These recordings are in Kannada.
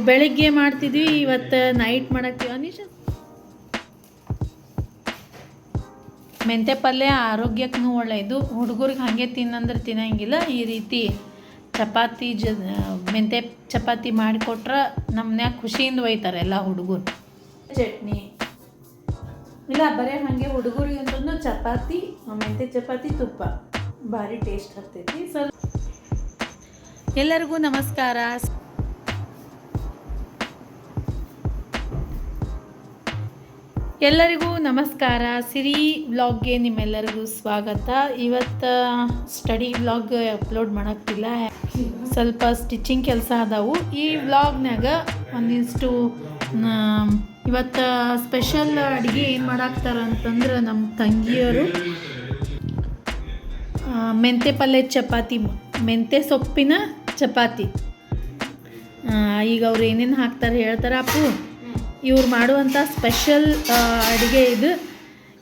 ಬೆಳಿಗ್ಗೆ ಮಾಡ್ತಿದ್ವಿ, ಇವತ್ತು ನೈಟ್ ಮಾಡಾಕ್ತೀವಿ. ಅನೀಶ್ ಮೆಂತ್ಯ ಪಲ್ಯ ಆರೋಗ್ಯಕ್ಕೂ ಒಳ್ಳೆಯದು. ಹುಡುಗರಿಗೆ ಹಾಗೆ ತಿನ್ನಂದ್ರೆ ತಿನ್ನಂಗಿಲ್ಲ. ಈ ರೀತಿ ಚಪಾತಿ ಮೆಂತ್ಯ ಚಪಾತಿ ಮಾಡಿಕೊಟ್ರೆ ನಮ್ಮನ್ಯಾಗ ಖುಷಿಯಿಂದ ಒಯ್ತಾರೆ ಎಲ್ಲ ಹುಡುಗರು. ಚಟ್ನಿ ಇಲ್ಲ ಬರೀ ಹಾಗೆ ಹುಡುಗರಿಗೆ ಅಂತಂದು ಚಪಾತಿ, ಮೆಂತ್ಯ ಚಪಾತಿ, ತುಪ್ಪ ಭಾರಿ ಟೇಸ್ಟ್ ಆಗ್ತೈತಿ. ಎಲ್ಲರಿಗೂ ನಮಸ್ಕಾರ. ಸಿರಿ ವ್ಲಾಗ್ಗೆ ನಿಮ್ಮೆಲ್ಲರಿಗೂ ಸ್ವಾಗತ. ಇವತ್ತು ಸ್ಟಡಿ ವ್ಲಾಗ್ ಅಪ್ಲೋಡ್ ಮಾಡೋಕ್ಕಿಲ್ಲ, ಸ್ವಲ್ಪ ಸ್ಟಿಚಿಂಗ್ ಕೆಲಸ ಅದಾವು. ಈ ವ್ಲಾಗ್ನಾಗ ಒಂದಿಷ್ಟು ಇವತ್ತು ಸ್ಪೆಷಲ್ ಅಡುಗೆ ಏನು ಮಾಡಾಕ್ತಾರೆ ಅಂತಂದ್ರೆ ನಮ್ಮ ತಂಗಿಯವರು ಮೆಂತ್ಯ ಪಲ್ಯ ಚಪಾತಿ, ಮೆಂತ್ಯ ಸೊಪ್ಪಿನ ಚಪಾತಿ. ಈಗ ಅವ್ರು ಏನೇನು ಹಾಕ್ತಾರೆ ಹೇಳ್ತಾರೆ. ಅಪ್ಪು ಇವ್ರು ಮಾಡುವಂಥ ಸ್ಪೆಷಲ್ ಅಡುಗೆ ಇದು.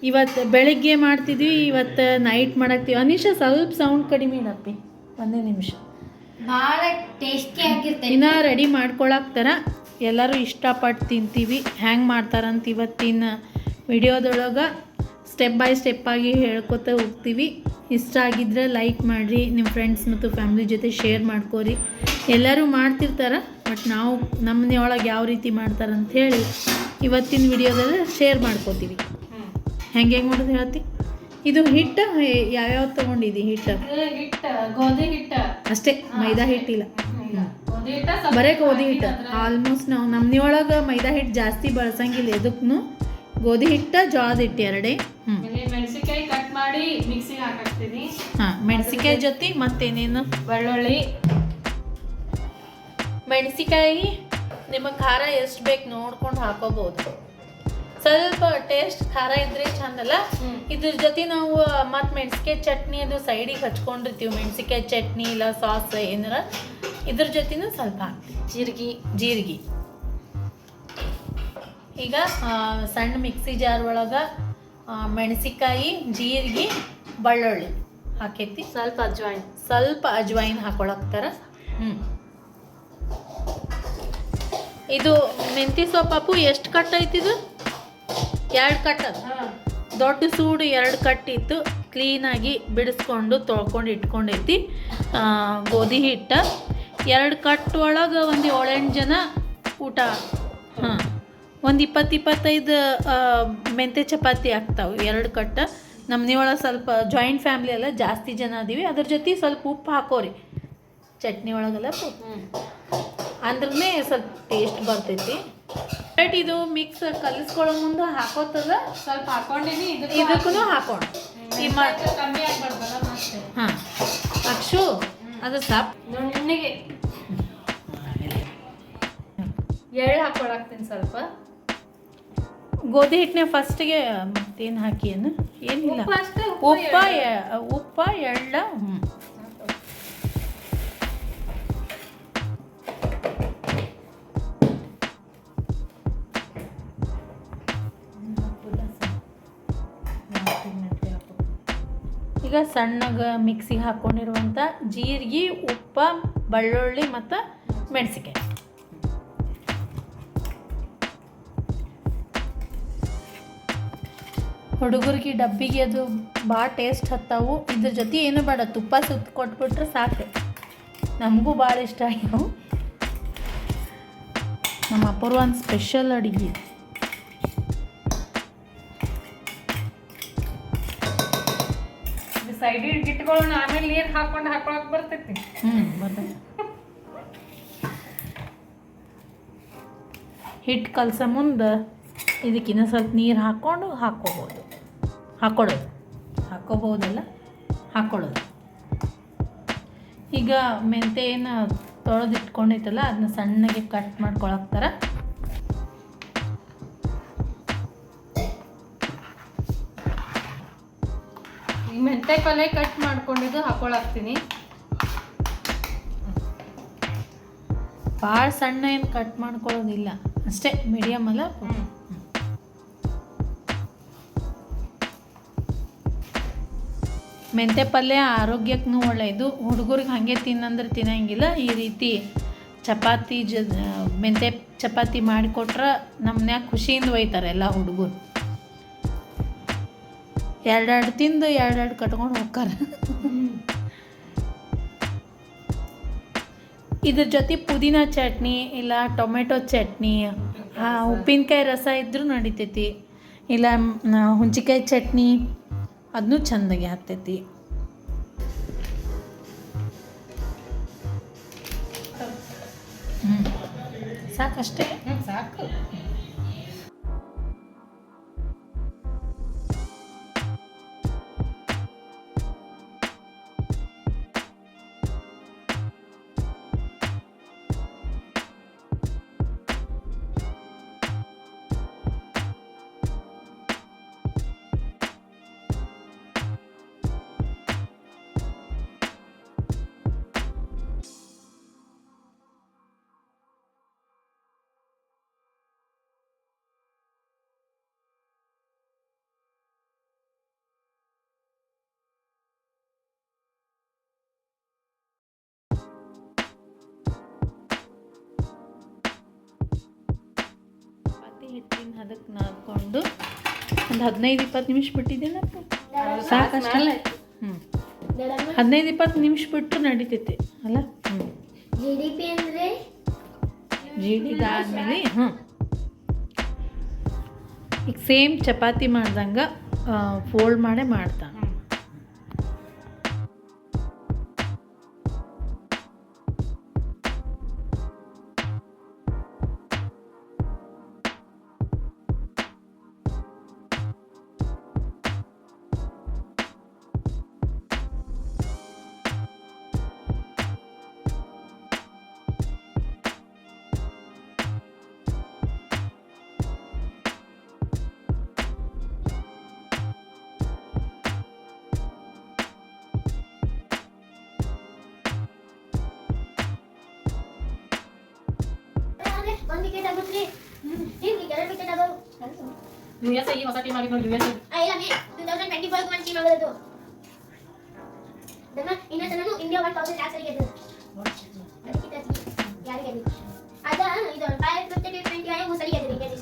ಇವತ್ತು ಬೆಳಿಗ್ಗೆ ಮಾಡ್ತಿದ್ವಿ, ಇವತ್ತು ನೈಟ್ ಮಾಡಾಕ್ತೀವಿ. ಅನೀಶ ಸ್ವಲ್ಪ ಸೌಂಡ್ ಕಡಿಮೆ ಇಡಪ್ಪಿ, ಒಂದೇ ನಿಮಿಷ. ಭಾಳ ಟೇಸ್ಟಿ ಆಗಿರ್ತೈತಿ. ಇನ್ನೂ ರೆಡಿ ಮಾಡ್ಕೊಳಕ್ತಾರ, ಎಲ್ಲರೂ ಇಷ್ಟಪಟ್ಟು ತಿಂತೀವಿ. ಹ್ಯಾಂಗೆ ಮಾಡ್ತಾರಂತ ಇವತ್ತಿನ ವಿಡಿಯೋದೊಳಗೆ ಸ್ಟೆಪ್ ಬೈ ಸ್ಟೆಪ್ಪಾಗಿ ಹೇಳ್ಕೊತ ಹೋಗ್ತೀವಿ. ಇಷ್ಟ ಆಗಿದ್ರೆ ಲೈಕ್ ಮಾಡಿರಿ, ನಿಮ್ಮ ಫ್ರೆಂಡ್ಸ್ ಮತ್ತು ಫ್ಯಾಮಿಲಿ ಜೊತೆ ಶೇರ್ ಮಾಡ್ಕೋರಿ. ಎಲ್ಲರೂ ಮಾಡ್ತಿರ್ತಾರೆ, ಬಟ್ ನಾವು ನಮ್ಮ ಮನೆಯೊಳಗೆ ಯಾವ ರೀತಿ ಮಾಡ್ತಾರಂತ ಹೇಳಿ ಇವತ್ತಿನ ವಿಡಿಯೋದಲ್ಲಿ ಶೇರ್ ಮಾಡ್ಕೋತೀವಿ. ಹೆಂಗೆ ಮಾಡೋದು ಹೇಳ್ತಿ? ಇದು ಹಿಟ್ಟು ಯಾವ್ಯಾವ ತೊಗೊಂಡಿದ್ದಿ? ಹಿಟ್ಟು ಗೋಧಿ ಹಿಟ್ಟು ಅಷ್ಟೇ, ಮೈದಾ ಹಿಟ್ಟಿಲ್ಲ. ಬರೀ ಗೋಧಿ ಹಿಟ್ಟು. ಆಲ್ಮೋಸ್ಟ್ ನಾವು ನಮ್ಮ ಮನೆಯೊಳಗೆ ಮೈದಾ ಹಿಟ್ಟು ಜಾಸ್ತಿ ಬಳಸಂಗಿಲ್ಲ. ಎದಕ್ಕೂ ಗೋಧಿ ಹಿಟ್ಟು, ಜೋಳದ ಹಿಟ್ಟು ಎರಡೇ. ಮೆಣಸಿನಕಾಯಿ ಕಟ್ ಮಾಡಿ ಮಿಕ್ಸಿಗೆ ಹಾಕಾಕ್ತೀನಿ. ಮೆಣಸಿನಕಾಯಿ ಜೊತೆ ಮತ್ತೇನೇನು? ಬೆಳ್ಳುಳ್ಳಿ, ಮೆಣಸಿಕಾಯಿ ನಿಮಗೆ ಖಾರ ಎಷ್ಟು ಬೇಕು ನೋಡ್ಕೊಂಡು ಹಾಕೋಬಹುದು. ಸ್ವಲ್ಪ ಟೇಸ್ಟ್ ಖಾರ ಇದ್ರೆ ಚಂದಲ್ಲ. ಇದ್ರ ಜೊತೆ ನಾವು ಮತ್ತು ಮೆಣಸಿಕಾಯಿ ಚಟ್ನಿ ಅದು ಸೈಡಿಗೆ ಹಚ್ಕೊಂಡಿರ್ತೀವಿ. ಮೆಣಸಿಕಾಯಿ ಚಟ್ನಿ ಇಲ್ಲ ಸಾಸ್ ಏನಾರ ಇದ್ರ ಜೊತೆನೂ ಸ್ವಲ್ಪ ಹಾಕ್ತೀವಿ. ಜೀರಿಗೆ ಈಗ ಸಣ್ಣ ಮಿಕ್ಸಿ ಜಾರ್ ಒಳಗೆ ಮೆಣಸಿಕಾಯಿ, ಜೀರಿಗೆ, ಬೆಳ್ಳುಳ್ಳಿ ಹಾಕೈತಿ. ಸ್ವಲ್ಪ ಅಜ್ವಾಯಿನ್ ಹಾಕೊಳಕ್ತಾರ. ಇದು ಮೆಂತ್ಯ ಸೊಪ್ಪು ಎಷ್ಟು ಕಟ್ ಐತಿದು? 2 ಕಟ್ ಅದು. ದೊಡ್ಡ ಸೂಡು 2 ಕಟ್ ಇತ್ತು. ಕ್ಲೀನಾಗಿ ಬಿಡಿಸ್ಕೊಂಡು ತೊಳ್ಕೊಂಡು ಇಟ್ಕೊಂಡೈತಿ. ಗೋಧಿ ಹಿಟ್ಟು 2 ಕಟ್ ಒಳಗೆ ಒಂದು 7-8 ಜನ ಊಟ. ಒಂದು 20-25 ಮೆಂತ್ಯ ಚಪಾತಿ ಆಗ್ತಾವೆ 2 ಕಟ್. ನಮ್ಮ ಮನೆಯೊಳಗೆ ಸ್ವಲ್ಪ ಜಾಯಿಂಟ್ ಫ್ಯಾಮ್ಲಿ ಎಲ್ಲ ಜಾಸ್ತಿ ಜನ ಅದೀವಿ. ಅದ್ರ ಜೊತೆ ಸ್ವಲ್ಪ ಉಪ್ಪು ಹಾಕೋರಿ ಚಟ್ನಿ ಒಳಗೆಲ್ಲ, ಅಂದ್ರೆ ಸ್ವಲ್ಪ ಟೇಸ್ಟ್ ಬರ್ತೈತಿ. ಬಟ್ ಇದು ಮಿಕ್ಸ್ ಕಲಿಸ್ಕೊಳ್ಳೋ ಮುಂದೆ ಹಾಕೋತದ ಸ್ವಲ್ಪ ಹಾಕೊಂಡಿನಿ. ಇದಕ್ಕೂ ಹಾಕೊಂಡು ಕಮ್ಮಿ ಆಗ್ಬಾರ್ದಲ್ಲ ಮತ್ತೆ. ಹಾಂ ಅಕ್ಷು ಅದು ಸಾಪ್ ನುಣ್ಣಗೆ ಎಳ್ಳು ಹಾಕೊಳಾಕ್ತೀನಿ. ಸ್ವಲ್ಪ ಗೋಧಿ ಹಿಟ್ಟನೆ ಫಸ್ಟಿಗೆ ಮತ್ತೇನು ಹಾಕಿ ಏನಿಲ್ಲ, ಉಪ್ಪ ಎಳ್ಳ. ಈಗ ಸಣ್ಣಗೆ ಮಿಕ್ಸಿಗೆ ಹಾಕ್ಕೊಂಡಿರುವಂಥ ಜೀರಿಗೆ, ಉಪ್ಪ, ಬೆಳ್ಳುಳ್ಳಿ ಮತ್ತು ಮೆಣಸಿಕಾಯಿ. ಹುಡುಗರಿಗೆ ಡಬ್ಬಿಗೆ ಅದು ಭಾಳ ಟೇಸ್ಟ್ ಹತ್ತಾವು. ಇದ್ರ ಜೊತೆ ಏನು ಬೇಡ, ತುಪ್ಪ ಸುತ್ತ ಕೊಟ್ಬಿಟ್ರೆ ಸಾಕು. ನಮಗೂ ಭಾಳ ಇಷ್ಟ ಆಗ್ಯಾವು. ನಮ್ಮ ಅಪ್ಪರು ಒಂದು ಸ್ಪೆಷಲ್ ಅಡುಗೆ. ಸೈಡಿಗೆ ಇಟ್ಕೊಳ್ಳೋಣ, ಆಮೇಲೆ ನೀರು ಹಾಕೊಂಡು ಹಾಕೊಳಕ್ ಬರ್ತೈತಿ. ಬರ್ತೈತಿ. ಹಿಟ್ಟು ಕಲಸ ಮುಂದೆ ಇದಕ್ಕಿನ್ನ ಸ್ವಲ್ಪ ನೀರು ಹಾಕ್ಕೊಂಡು ಹಾಕ್ಕೋಬೋದಲ್ಲ ಹಾಕ್ಕೊಳ್ಳೋದು. ಈಗ ಮೆಂತ್ಯ ಏನು ತೊಳೆದಿಟ್ಕೊಂಡೈತಲ್ಲ ಅದನ್ನ ಸಣ್ಣಗೆ ಕಟ್ ಮಾಡ್ಕೊಳಕ್ತಾರ. ಈಗ ಮೆಂತ್ಯ ಪಲ್ಯ ಕಟ್ ಮಾಡ್ಕೊಂಡಿದ್ದು ಹಾಕೊಳಾಕ್ತೀನಿ. ಭಾಳ ಸಣ್ಣ ಏನು ಕಟ್ ಮಾಡ್ಕೊಳ್ಳೋದಿಲ್ಲ, ಅಷ್ಟೇ ಮೀಡಿಯಮ್ ಅಲ್ಲ. ಮೆಂತ್ಯ ಪಲ್ಯ ಆರೋಗ್ಯಕ್ಕೂ ಒಳ್ಳೆಯದು. ಹುಡುಗರಿಗೆ ಹಾಗೆ ತಿನ್ನಂದ್ರೆ ತಿನ್ನಂಗಿಲ್ಲ. ಈ ರೀತಿ ಚಪಾತಿ ಮೆಂತೆ ಚಪಾತಿ ಮಾಡಿಕೊಟ್ರೆ ನಮ್ಮನ್ಯಾಗ ಖುಷಿಯಿಂದ ಒಯ್ತಾರೆ ಎಲ್ಲ ಹುಡುಗರು. ಎರಡೆರಡು ತಿಂದು ಎರಡೆರಡು ಕಟ್ಕೊಂಡು ಹೋಗ್ತಾರೆ. ಇದ್ರ ಜೊತೆ ಪುದೀನ ಚಟ್ನಿ ಇಲ್ಲ ಟೊಮೆಟೊ ಚಟ್ನಿ, ಉಪ್ಪಿನಕಾಯಿ ರಸ ಇದ್ದರೂ ನಡಿತೈತಿ, ಇಲ್ಲ ಹುಂಚಿಕಾಯಿ ಚಟ್ನಿ ಅದನ್ನೂ ಚೆಂದಾಗಿ ಆಗ್ತೈತಿ. ಸಾಕಷ್ಟೇ. ಸಾಕು. ಹಿಟ್ಟಿನ ಅದಕ್ಕೆ ನಾದ್ಕೊಂಡು ಒಂದು 15-20 ನಿಮಿಷ ಬಿಟ್ಟಿದ್ದೇನಪ್ಪ, ಸಾಕಷ್ಟು. 15-20 ನಿಮಿಷ ಬಿಟ್ಟು ನಡಿತೈತಿ ಅಲ್ಲ. ಜೀಡಿದಾದ್ಮೇಲೆ ಈಗ ಸೇಮ್ ಚಪಾತಿ ಮಾಡ್ದಂಗೆ ಫೋಲ್ಡ್ ಮಾಡೇ ಮಾಡ್ತಾನೆ. US ಈ ಹೊಸ ಟೀಮ್ ಆಗಿ ನೋಡಿ. US ಇಲ್ಲ ಮೇ 2024 ಮಂಚಿ ಮಾಡೋದು ದನ ಇನ್ನೊಂದು ಇಂಡಿಯಾ 1000 ಲ್ಯಾಕ್ಸ್ ಅಲ್ಲಿ ಗೆದ್ದು ಅದಕ್ಕೆ ಯಾರು ಗೆದ್ದು ಅದ ಇದು 550 ಆಯ ಮುಸಲಿ ಗೆದ್ದು ಗೆದ್ದು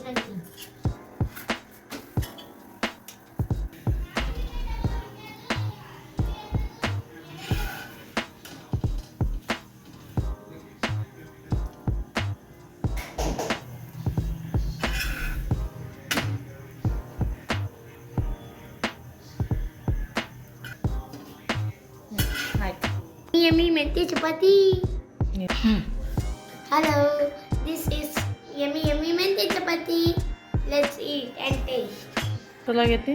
yummy mente chapati. Hello, this is yummy mente chapati. Let's eat and taste. ಚಲೋ ಆಗೈತಿ.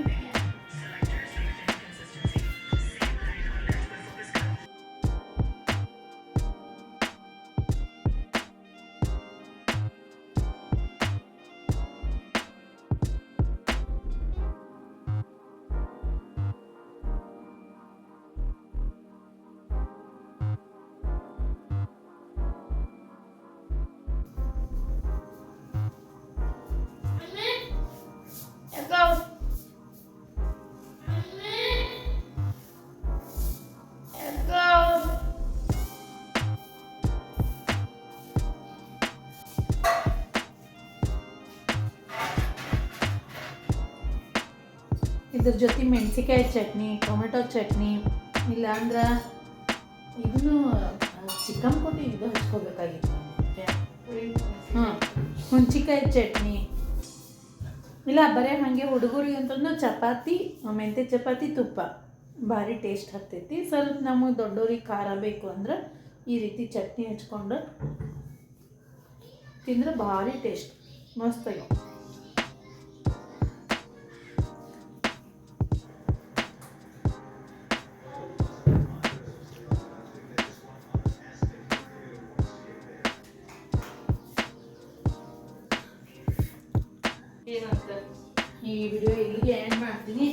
ಇದ್ರ ಜೊತೆ ಮೆಣಸಿಕಾಯಿ ಚಟ್ನಿ, ಟೊಮೆಟೊ ಚಟ್ನಿ, ಇಲ್ಲಾಂದ್ರೆ ಇದನ್ನು ಚಿಕನ್ ಕೊಟ್ಟು ಇದು ಹಚ್ಕೋಬೇಕಾಗಿತ್ತು. ಹುಂಚಿಕಾಯಿ ಚಟ್ನಿ ಇಲ್ಲ ಬರೀ ಹಾಗೆ ಹುಡುಗರಿಗೆ ಅಂತಂದ್ರೆ ಚಪಾತಿ, ಮೆಂತೆ ಚಪಾತಿ, ತುಪ್ಪ ಭಾರಿ ಟೇಸ್ಟ್ ಆಗ್ತೈತಿ. ಸ್ವಲ್ಪ ನಮಗೆ ದೊಡ್ಡವ್ರಿಗೆ ಖಾರ ಬೇಕು ಅಂದ್ರೆ ಈ ರೀತಿ ಚಟ್ನಿ ಹಚ್ಕೊಂಡು ತಿಂದ್ರೆ ಭಾರಿ ಟೇಸ್ಟ್ ಮಸ್ತಾಗಿ. ಈ ವಿಡಿಯೋ ಇಲ್ಲಿಗೆ ಎಂಡ್ ಮಾಡ್ತೀನಿ.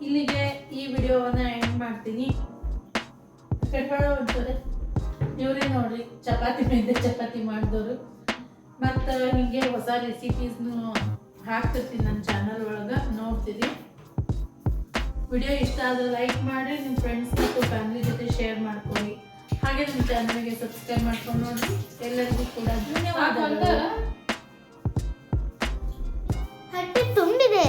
ಇಲ್ಲಿಗೆ ಈ ವಿಡಿಯೋವನ್ನ ಎಂಡ್ ಮಾಡ್ತೀನಿ. ಒಂದ್ಸರಿ ಇವರೇ ನೋಡ್ರಿ ಚಪಾತಿ ಮೆಂತೆ ಚಪಾತಿ ಮಾಡಿದವರು. ಮತ್ತು ಹೀಗೆ ಹೊಸ ರೆಸಿಪೀಸ್ನು ಹಾಕ್ತಿರ್ತೀನಿ ನನ್ನ ಚಾನಲ್ ಒಳಗೆ, ನೋಡ್ತೀರಿ. ವಿಡಿಯೋ ಇಷ್ಟ ಆದರೆ ಲೈಕ್ ಮಾಡಿ, ನಿಮ್ಮ ಫ್ರೆಂಡ್ಸ್ ಮತ್ತು ಫ್ಯಾಮಿಲಿ ಜೊತೆ ಶೇರ್ ಮಾಡ್ಕೊಳ್ಳಿ. ಹಾಗೆ ನಮ್ಮ ಚಾನಲ್ಗೆ ಸಬ್ಸ್ಕ್ರೈಬ್ ಮಾಡ್ಕೊಂಡು ನೋಡಿ. ಎಲ್ಲರಿಗೂ ಕೂಡ ಧನ್ಯವಾದಗಳು. ಹೊಟ್ಟೆ ತುಂಬಿದೆ.